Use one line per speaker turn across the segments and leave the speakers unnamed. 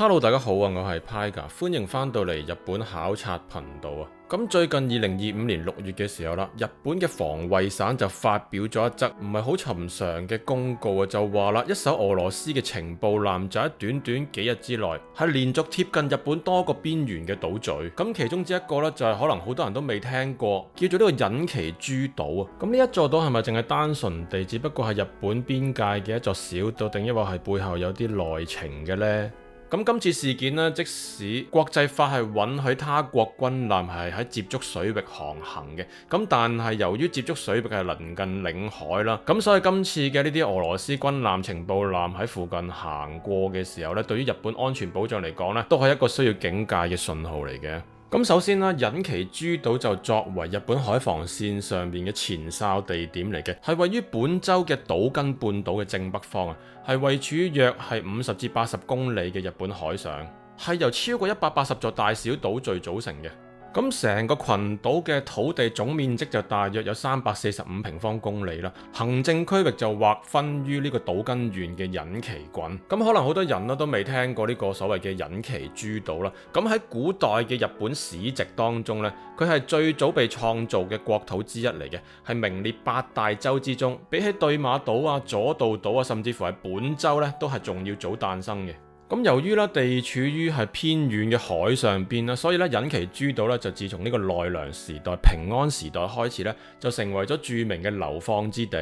Hello，大家好啊，我係 Pyga，歡迎翻到嚟日本考察頻道啊。咁最近2025年6月嘅時候啦，日本嘅防衛省就發表咗一則唔係好尋常嘅公告啊，就話啦，一艘俄羅斯嘅情報艦就喺短短幾日之內係連續貼近日本多個邊緣嘅島嶼。咁其中之一個呢，就係可能好多人都未聽過，叫做呢個隱岐諸島啊。咁呢一座島係咪淨係單純地只不過係日本邊界嘅一座小島，定抑或係背後有啲內情嘅呢？咁今次事件呢，即使國際法係允許他國軍艦係喺接觸水域航行嘅，咁但係由於接觸水域係鄰近領海啦，咁所以今次嘅呢啲俄羅斯軍艦、情報艦喺附近行過嘅時候呢，對於日本安全保障嚟講呢，都係一個需要警戒嘅信號嚟嘅。咁首先啦，隱岐諸島就作為日本海防線上邊嘅前哨地點嚟嘅，係位於本州嘅島根半島嘅正北方啊，係位處於約係50至80公里嘅日本海上，係由超過180座大小島嶼組成嘅。咁成個群島嘅土地總面積就大約有345平方公里啦，行政區域就劃分於呢個島根縣嘅隱岐郡。咁可能好多人都未聽過呢個所謂嘅隱岐諸島啦。咁喺古代嘅日本史籍當中呢，佢係最早被創造嘅國土之一嚟嘅，係名列8大洲之中，比起對馬島啊、佐渡島啊，甚至乎係本州呢，都係仲要早誕生嘅。咁由於地處於係偏遠嘅海上邊啦，所以隱岐諸島就自從呢個奈良時代、平安時代開始就成為咗著名嘅流放之地。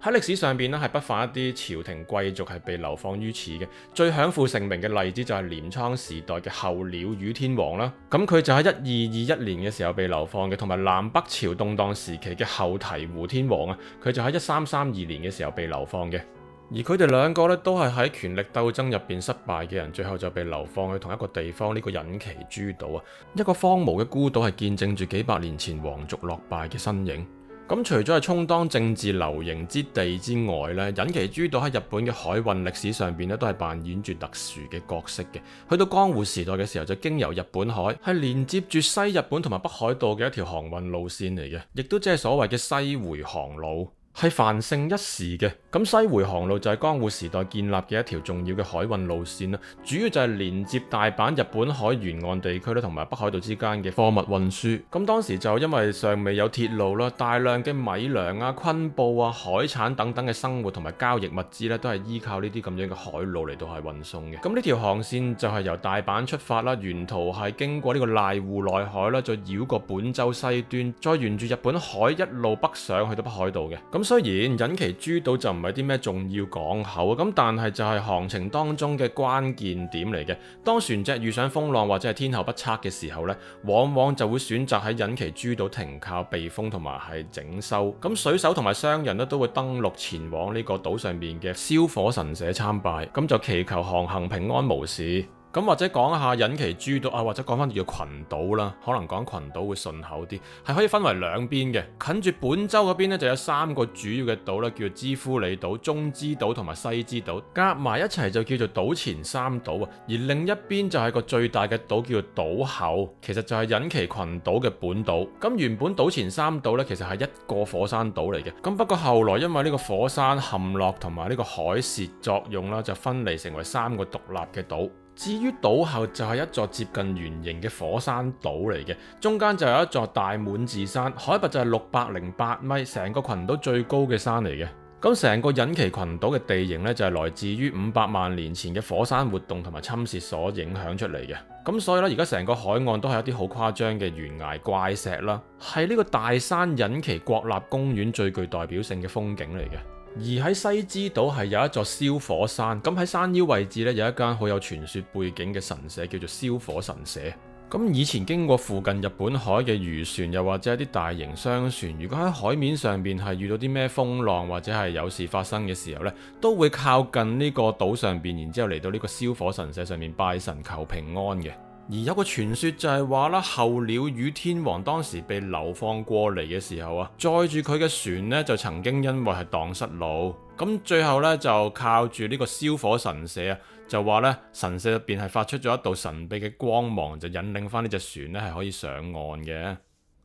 喺歷史上邊係不乏一啲朝廷貴族係被流放於此嘅。最享負盛名嘅例子就係鐮倉時代嘅後鳥羽天皇啦。咁佢就喺1221年嘅時候被流放嘅，同埋南北朝動盪時期嘅後醍醐天皇啊，佢就喺1332年嘅時候被流放嘅。而佢哋兩個都係喺權力鬥爭入邊失敗嘅人，最後就被流放去同一個地方，呢個隱岐諸島啊，一個荒蕪嘅孤島，係見證住幾百年前皇族落敗嘅身影。咁除咗係充當政治流刑之地之外呢，隱岐諸島喺日本嘅海運歷史上邊都係扮演住特殊嘅角色嘅。去到江戶時代嘅時候，就經由日本海係連接住西日本同埋北海道嘅一條航運路線嚟嘅，亦都即係所謂嘅西回航路。係繁盛一時嘅。咁西回航路就係江戶時代建立嘅一條重要嘅海運路線啦，主要就係連接大阪、日本海沿岸地區同埋北海道之間嘅貨物運輸。咁當時就因為尚未有鐵路啦，大量嘅米糧啊、昆布啊、海產等等嘅生活同埋交易物資都係依靠呢啲咁樣嘅海路嚟到係運送嘅。咁呢條航線就係由大阪出發啦，沿途係經過呢個瀨戶內海啦，再繞過本州西端，再沿住日本海一路北上去到北海道嘅。咁雖然隱岐諸島就唔係啲咩重要港口啊，咁但係就係航程當中嘅關鍵點嚟嘅。當船隻遇上風浪或者係天候不測嘅時候呢，往往就會選擇喺隱岐諸島停靠避風同埋係整修。咁水手同埋商人都會登陸前往呢個島上面嘅燒火神社參拜，咁就祈求航行平安無事。咁或者講下隱岐諸島啊，或者講翻叫群島啦，可能講群島會順口啲，係可以分為兩邊嘅。近住本州嗰邊呢，就有3個主要嘅島啦，叫做知夫里島、中之島同埋西之島，夾埋一齊就叫做島前三島啊。而另一邊就係個最大嘅島叫做島後，其實就係隱岐群島嘅本島。咁原本島前三島呢，其實係一個火山島嚟嘅，咁不過後來因為呢個火山陷落同埋呢個海蝕作用啦，就分離成為3個獨立嘅島。至於島後就係一座接近圓形嘅火山島嚟嘅，中間就有一座大滿寺山，海拔就係608米，成個群島最高嘅山嚟嘅。咁成個隱岐群島嘅地形呢，就係來自於500萬年前嘅火山活動同埋侵蝕所影響出嚟嘅。咁所以咧，而家成個海岸都係一啲好誇張嘅懸崖怪石啦，係呢個大山隱岐國立公園最具代表性嘅風景嚟嘅。而喺西之島係有一座燒火山，咁喺山腰位置咧有一間好有傳說背景嘅神社，叫做燒火神社。咁以前經過附近日本海嘅漁船，又或者一啲大型商船，如果喺海面上邊係遇到啲咩風浪或者係有事發生嘅時候呢，都會靠近呢個島上邊，然之後嚟到呢個燒火神社上面拜神求平安嘅。而有個傳說就係話啦，後鳥羽天皇當時被流放過嚟嘅時候啊，載住佢嘅船呢，就曾經因為係蕩失路，咁最後呢，就靠住呢個燒火神社啊，就話呢神社入邊係發出咗一道神秘嘅光芒，就引領翻呢隻船呢係可以上岸嘅。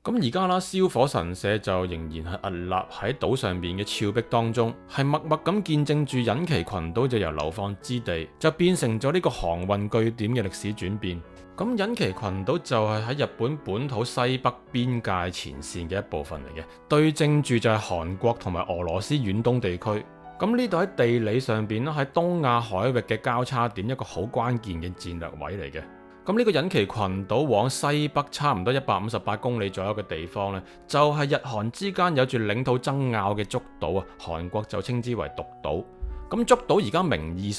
咁而家啦，燒火神社就仍然係屹立喺島上邊嘅峭壁當中，係默默咁見證住隱岐群島就由流放之地就變成咗呢個航運據點嘅歷史轉變。咁隱岐群島就係喺日本本土西北邊界前線嘅一部分嚟嘅，對正住就係韓國同埋俄羅斯遠東地區。咁呢度喺地理上邊咧，喺東亞海域嘅交叉點，一個好關鍵嘅戰略位嚟嘅。咁呢個隱岐群島往西北差唔多158公里左右嘅地方呢，就係日韓之間有住領土爭拗嘅竹島啊，韓國就稱之為獨島。咁竹島而家名義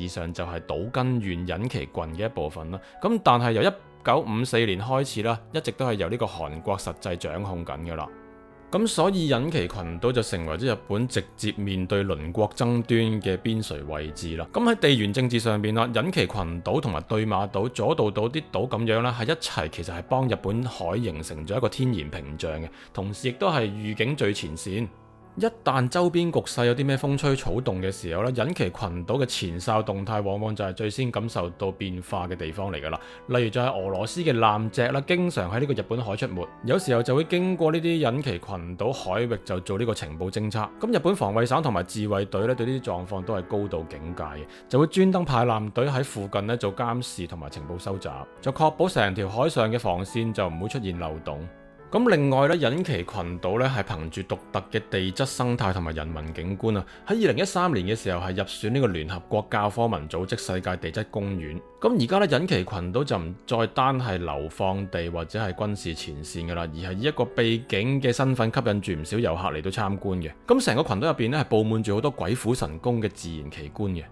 上就係島根縣隱岐郡嘅一部分啦。咁但係由1954年開始啦，一直都係由呢個韓國實際掌控緊噶啦。咁所以隱岐群島就成為咗日本直接面對鄰國爭端嘅邊陲位置啦。咁喺地緣政治上邊啦，隱岐群島同埋對馬島、佐渡島啲島咁樣啦，係一齊其實係幫日本海形成咗一個天然屏障嘅，同時亦都係預警最前線。一旦周邊局勢有啲咩風吹草動嘅時候咧，隱岐群島嘅前哨動態往往就係最先感受到變化嘅地方嚟㗎啦。例如就係俄羅斯嘅艦隻啦，經常喺呢個日本海出沒，有時候就會經過呢啲隱岐群島海域就做呢個情報偵測。咁日本防衛省同埋自衛隊咧對呢啲狀況都係高度警戒嘅，就會專登派艦隊喺附近咧做監視同埋情報收集，就確保成條海上嘅防線就唔會出現漏洞。咁另外咧，隱岐群島咧係憑住獨特嘅地質生態同埋人文景觀啊，喺2013年嘅時候係入選呢個聯合國教科文組織世界地質公園。咁而家咧，隱岐群島就唔再單係流放地或者係軍事前線噶啦，而係以一個秘境嘅身份吸引住唔少遊客嚟到參觀嘅。咁成個群島入邊咧係佈滿住好多鬼斧神工嘅自然奇觀嘅。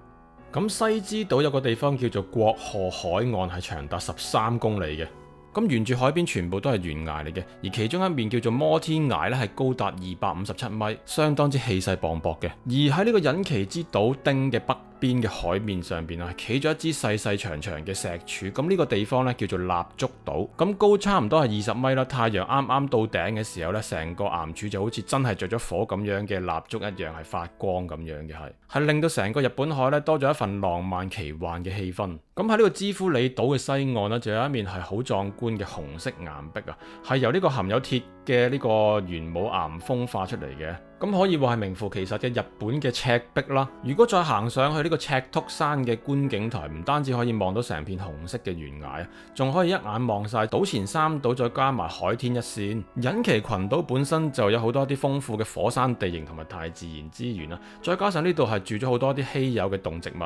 咁西之島有個地方叫做國賀海岸，係長達13公里嘅。咁沿住海邊全部都係懸崖嚟嘅，而其中一面叫做摩天崖咧，係高達257米，相當之氣勢磅礴嘅。而喺呢個隱岐之島丁嘅北邊嘅海面上邊啊，企咗一支細細長長嘅石柱，咁呢個地方咧叫做蠟燭島，咁高差唔多係20米啦。太陽啱啱到頂嘅時候咧，成個岩柱就好似真係着咗火咁樣嘅蠟燭一樣，係發光咁樣嘅，係令到成個日本海咧多咗一份浪漫奇幻嘅氣氛。咁喺呢個知夫里島嘅西岸呢，就有一面係好壯觀嘅紅色岩壁啊，係由呢個含有鐵嘅呢個玄武岩風化出嚟嘅。咁可以話係名副其實嘅日本嘅赤壁啦。如果再行上去呢個赤禿山嘅觀景台，唔單止可以望到成片紅色嘅懸崖，仲可以一眼望晒島前三島，再加埋海天一線。隱岐群島本身就有好多啲豐富嘅火山地形同埋大自然資源啦，再加上呢度係住咗好多啲稀有嘅動植物。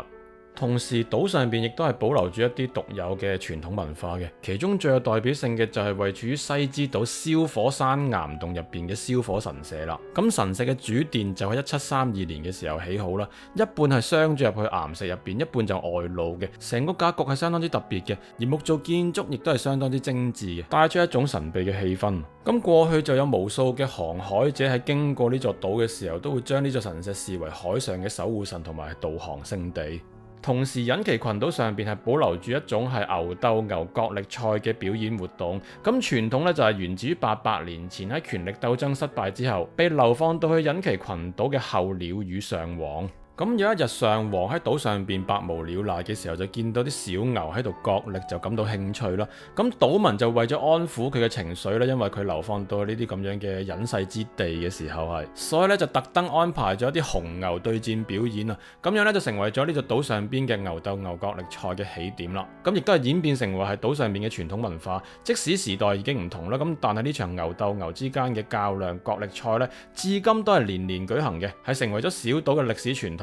同時島上邊亦都係保留住一啲獨有嘅傳統文化嘅，其中最有代表性嘅就係位處於西之島燒火山岩洞入邊嘅燒火神社啦。咁神社嘅主殿就喺1732年嘅時候起好啦，一半係鑲咗入去岩石入邊，一半就外露嘅，成個格局係相當之特別嘅，而木造建築亦都係相當之精緻嘅，帶出一種神秘嘅氣氛。咁過去就有無數嘅航海者喺經過呢座島嘅時候，都會將呢座神社視為海上嘅守護神同埋導航聖地。同時，隱岐群島上邊係保留住一種係牛鬥牛角力賽嘅表演活動。咁傳統咧就係源自於800年前喺權力鬥爭失敗之後，被流放到去隱岐群島嘅候鳥羽上皇。咁有一日，上皇喺島上邊百無聊賴嘅時候，就見到啲小牛喺度角力，就感到興趣啦。咁島民就為咗安撫佢嘅情緒咧，因為佢流放到呢啲咁樣嘅隱世之地嘅時候係，所以咧就特登安排咗一啲雄牛對戰表演啊。咁樣咧就成為咗呢座島上邊嘅牛鬥牛角力賽嘅起點啦。咁亦都係演變成為係島上邊嘅傳統文化。即使時代已經唔同啦，咁但係呢場牛鬥牛之間嘅較量角力賽咧，至今都係年年舉行嘅，係成為咗小島嘅歷史傳統。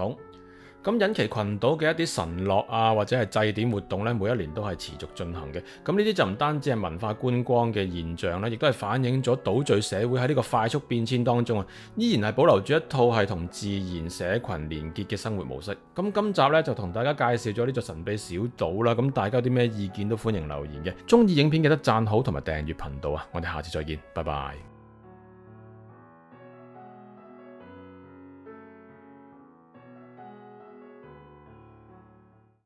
咁隱岐群島嘅一啲神樂啊，或者係祭典活動咧，每一年都係持續進行嘅。咁呢啲就唔單止係文化觀光嘅現象咧，亦都係反映咗島嶼社會喺呢個快速變遷當中啊，依然係保留住一套係同自然社群連結嘅生活模式。咁今集咧就同大家介紹咗呢座神秘小島啦。咁大家有啲咩意見都歡迎留言嘅。中意影片記得讚好同埋訂閱頻道啊！我哋下次再見，拜拜。